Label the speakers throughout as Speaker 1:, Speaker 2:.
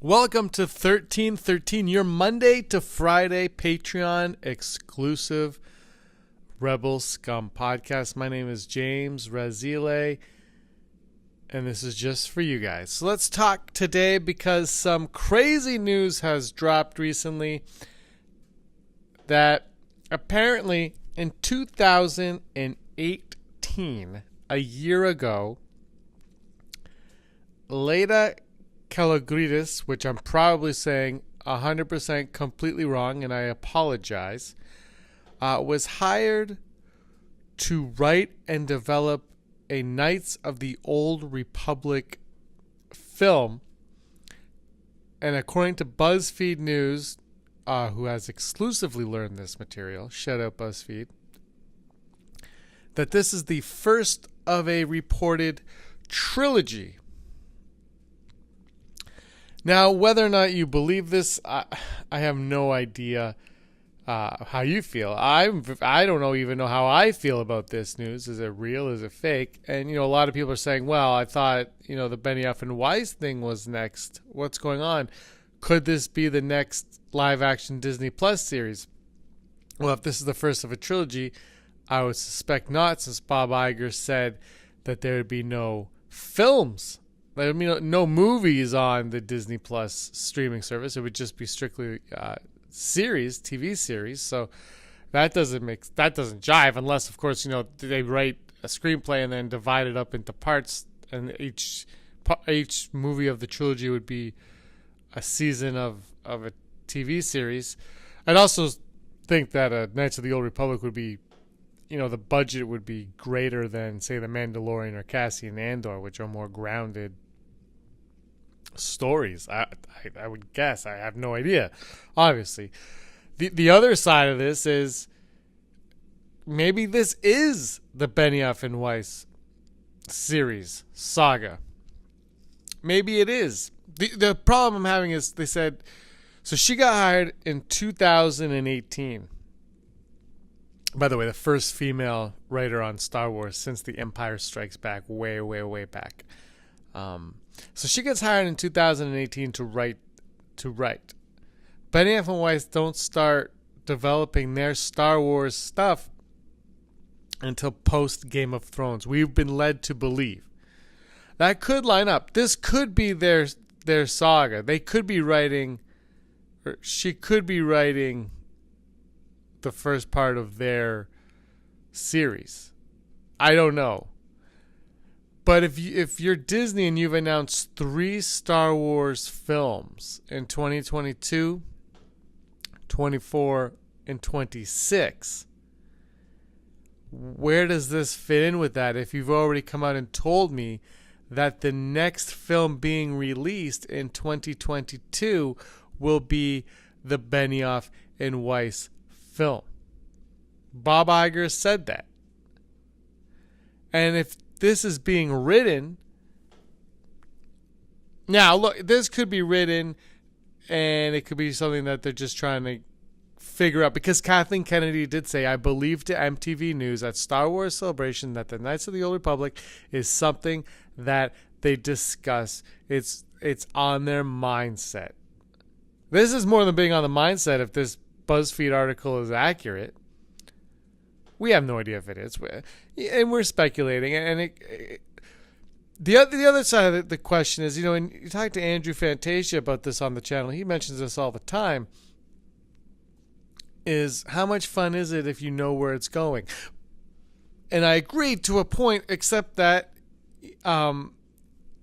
Speaker 1: Welcome to 1313, your Monday to Friday Patreon exclusive Rebel Scum podcast. My name is James Razile, and this is just for you guys. So let's talk today because some crazy news has dropped recently that apparently in 2018, a year ago, Leda Kalogridis, which I'm probably saying 100% completely wrong, and I apologize, was hired to write and develop a Knights of the Old Republic film. And according to Buzzfeed News, who has exclusively learned this material, shout out Buzzfeed, that this is the first of a reported trilogy. Now, whether or not you believe this, I have no idea how you feel. I don't even know how I feel about this news. Is it real? Is it fake? And, a lot of people are saying, well, I thought, the Benioff and Weiss thing was next. What's going on? Could this be the next live-action Disney Plus series? Well, if this is the first of a trilogy, I would suspect not, since Bob Iger said that there would be no films. No movies on the Disney Plus streaming service. It would just be strictly TV series. So that doesn't jive, unless, of course, they write a screenplay and then divide it up into parts, and each movie of the trilogy would be a season of a TV series. I'd also think that Knights of the Old Republic would be, the budget would be greater than, say, The Mandalorian or Cassian Andor, which are more grounded stories. I would guess. I have no idea, obviously. The other side of this is maybe this is the Benioff and Weiss series, Saga. Maybe it is. The problem I'm having is they said, so she got hired in 2018. By the way, the first female writer on Star Wars since The Empire Strikes Back, way, way, way back. So she gets hired in 2018 to write. Benioff and Weiss don't start developing their Star Wars stuff until post Game of Thrones. We've been led to believe that could line up. This could be their saga. They could be writing, or she could be writing the first part of their series. I don't know. But if you're Disney and you've announced 3 Star Wars films in 2022, 24, and 26, where does this fit in with that? If you've already come out and told me that the next film being released in 2022 will be the Benioff and Weiss film. Bob Iger said that. And if this is being written, now look, this could be written and it could be something that they're just trying to figure out, because Kathleen Kennedy did say, I believe to MTV News at Star Wars Celebration that the Knights of the Old Republic is something that they discuss. It's on their mindset. This is more than being on the mindset. If this BuzzFeed article is accurate, we have no idea if it is, and we're speculating. And the other side of the question is, and you talk to Andrew Fantasia about this on the channel. He mentions this all the time. Is how much fun is it if you know where it's going? And I agree to a point, except that, and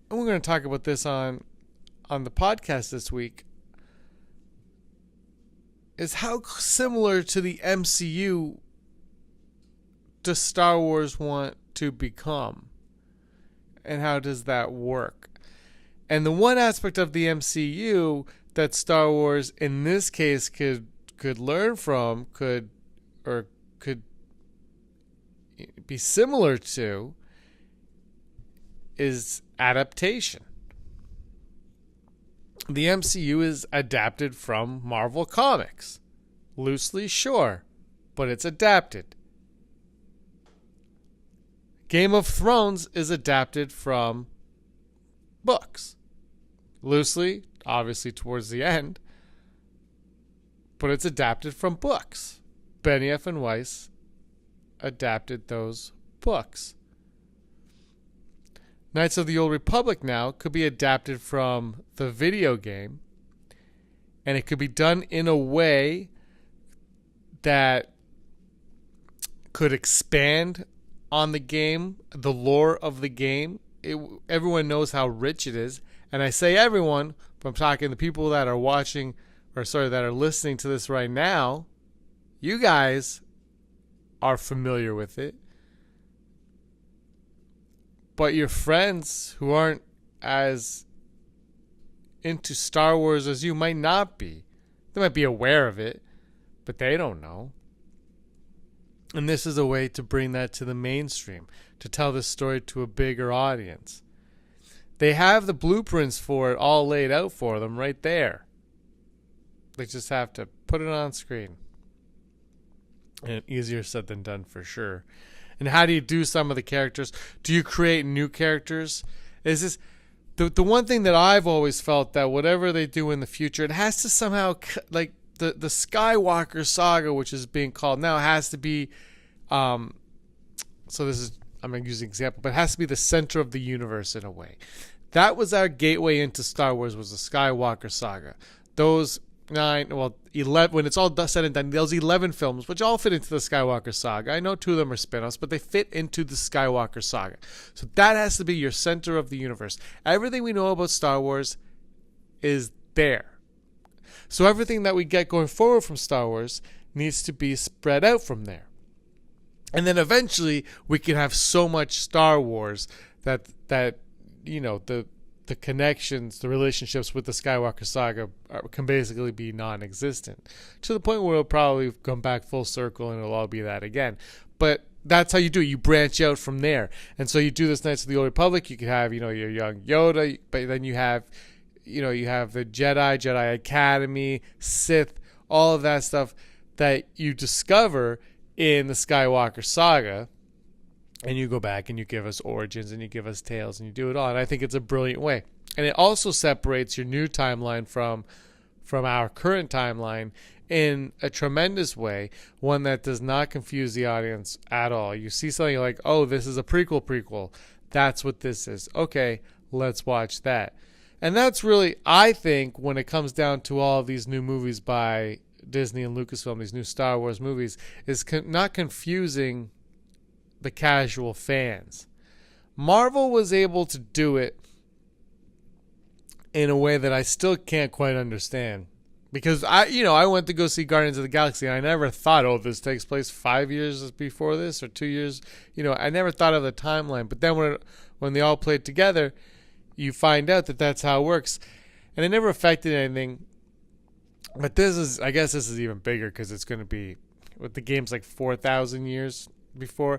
Speaker 1: we're going to talk about this on the podcast this week, is how similar to the MCU does Star Wars want to become? And how does that work? And the one aspect of the MCU that Star Wars in this case could learn from, could be similar to, is adaptation. The MCU is adapted from Marvel Comics. Loosely, sure, but it's adapted. Game of Thrones is adapted from books. Loosely, obviously towards the end, but it's adapted from books. Benioff and Weiss adapted those books. Knights of the Old Republic now could be adapted from the video game, and it could be done in a way that could expand on the game, the lore of the game. Everyone knows how rich it is, and I say everyone, but I'm talking the people that are watching, that are listening to this right now. You guys are familiar with it, but your friends who aren't as into Star Wars as you might not be. They might be aware of it, but they don't know. And this is a way to bring that to the mainstream, to tell this story to a bigger audience. They have the blueprints for it all laid out for them right there. They just have to put it on screen. And easier said than done for sure. And how do you do some of the characters? Do you create new characters? Is this the one thing that I've always felt, that whatever they do in the future, it has to somehow, like the Skywalker saga, which is being called now, has to be so this is, I'm going to use an example, but it has to be the center of the universe in a way. That was our gateway into Star Wars, was the Skywalker saga. Those 11, when it's all said and done, those 11 films, which all fit into the Skywalker saga. I know 2 of them are spin-offs, but they fit into the Skywalker saga. So that has to be your center of the universe. Everything we know about Star Wars is there. So everything that we get going forward from Star Wars needs to be spread out from there. And then eventually we can have so much Star Wars that you know, the connections, the relationships with the Skywalker saga can basically be non-existent, to the point where it'll probably come back full circle and it'll all be that again. But that's how you do it. You branch out from there. And so you do this Knights of the Old Republic. You could have, you know, your young Yoda, but then you have, you know, you have the Jedi Academy, Sith, all of that stuff that you discover in the Skywalker saga. And you go back and you give us origins and you give us tales and you do it all. And I think it's a brilliant way. And it also separates your new timeline from our current timeline in a tremendous way, one that does not confuse the audience at all. You see something like, oh, this is a prequel. That's what this is. Okay, let's watch that. And that's really, I think, when it comes down to all of these new movies by Disney and Lucasfilm, these new Star Wars movies, is not confusing the casual fans. Marvel was able to do it in a way that I still can't quite understand. Because I went to go see Guardians of the Galaxy, and I never thought, oh, this takes place 5 years before this or 2 years. I never thought of the timeline. But then when they all played together, you find out that that's how it works. And it never affected anything. But I guess this is even bigger, because it's going to be, with the game's like 4,000 years before.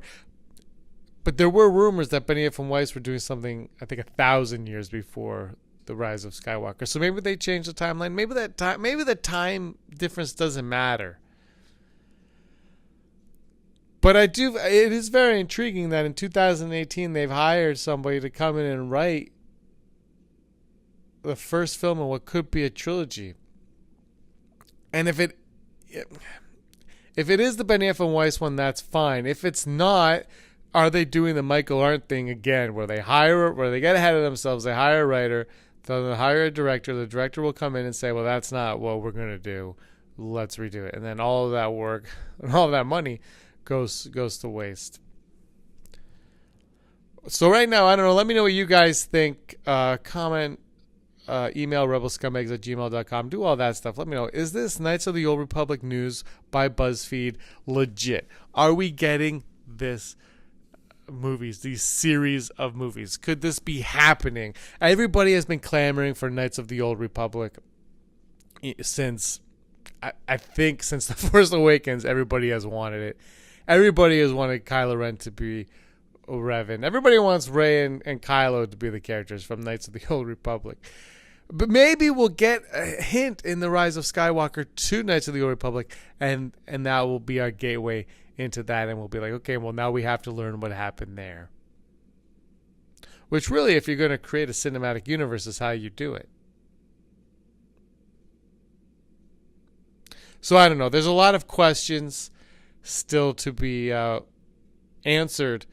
Speaker 1: But there were rumors that Benioff and Weiss were doing something, I think, 1,000 years before the rise of Skywalker. So maybe they changed the timeline. Maybe the time difference doesn't matter. But it is very intriguing that in 2018 they've hired somebody to come in and write the first film in what could be a trilogy. And if it is the Benioff and Weiss one, that's fine. If it's not, are they doing the Michael Arndt thing again, where they get ahead of themselves, they hire a writer, they'll hire a director, the director will come in and say, well, that's not what we're going to do, let's redo it. And then all of that work and all of that money goes to waste. So right now, I don't know, let me know what you guys think. Comment, email rebelscumbags@gmail.com, do all that stuff. Let me know, is this Knights of the Old Republic news by Buzzfeed legit? Are we getting this movies, these series of movies? Could this be happening? Everybody has been clamoring for Knights of the Old Republic since, I think, since The Force Awakens. Everybody has wanted it. Everybody has wanted Kylo Ren to be Revan. Everybody wants Rey and Kylo to be the characters from Knights of the Old Republic. But maybe we'll get a hint in The Rise of Skywalker to Knights of the Old Republic, and that will be our gateway into that, and we'll be like, okay, well, now we have to learn what happened there. Which really, if you're going to create a cinematic universe, is how you do it. So I don't know. There's a lot of questions still to be answered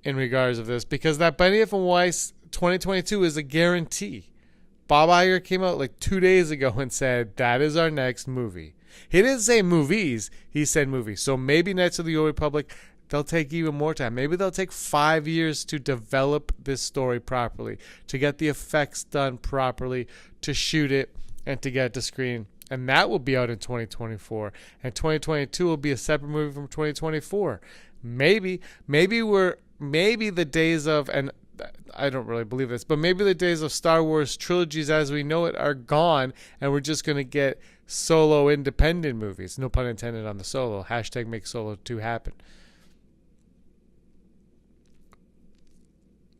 Speaker 1: in regards of this, because that Benioff and Weiss 2022 is a guarantee. Bob Iger came out like 2 days ago and said that is our next movie. He didn't say movies, he said movies. So maybe Knights of the Old Republic, they'll take even more time. Maybe they'll take 5 years to develop this story properly, to get the effects done properly, to shoot it, and to get it to screen. And that will be out in 2024. And 2022 will be a separate movie from 2024. Maybe the days of, and I don't really believe this, but maybe the days of Star Wars trilogies as we know it are gone, and we're just going to get solo independent movies. No pun intended on the solo. Hashtag make Solo 2 happen.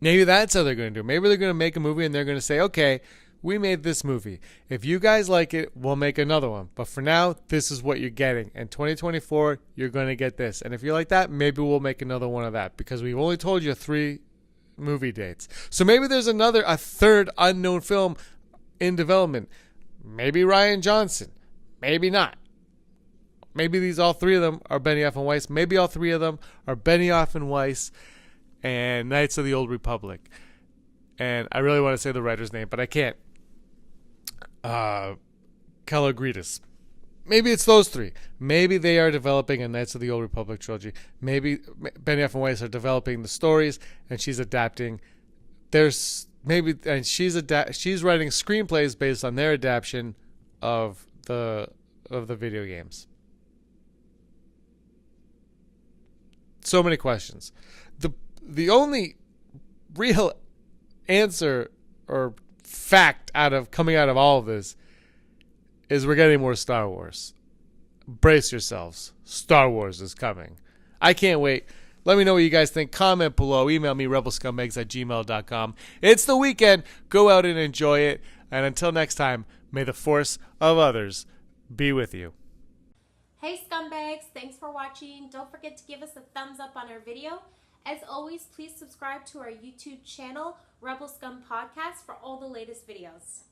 Speaker 1: Maybe that's how they're going to do. Maybe they're going to make a movie and they're going to say, okay, we made this movie. If you guys like it, we'll make another one. But for now, this is what you're getting. In 2024, you're going to get this. And if you like that, maybe we'll make another one of that, because we've only told you 3 movie dates. So maybe there's a third unknown film in development. Maybe Rian Johnson. Maybe not. Maybe all 3 of them are Benioff and Weiss. Maybe all 3 of them are Benioff and Weiss and Knights of the Old Republic. And I really want to say the writer's name, but I can't. Kalogridis. Maybe it's those 3. Maybe they are developing a Knights of the Old Republic trilogy. Maybe Benioff and Weiss are developing the stories, and she's adapting. She's writing screenplays based on their adaptation of the video games. So many questions. The only real answer or fact coming out of all of this is we're getting more Star Wars. Brace yourselves. Star Wars is coming. I can't wait. Let me know what you guys think. Comment below. Email me, rebelscumbags@gmail.com. It's the weekend. Go out and enjoy it. And until next time, may the force of others be with you.
Speaker 2: Hey scumbags, thanks for watching. Don't forget to give us a thumbs up on our video. As always, please subscribe to our YouTube channel, Rebel Scum Podcast, for all the latest videos.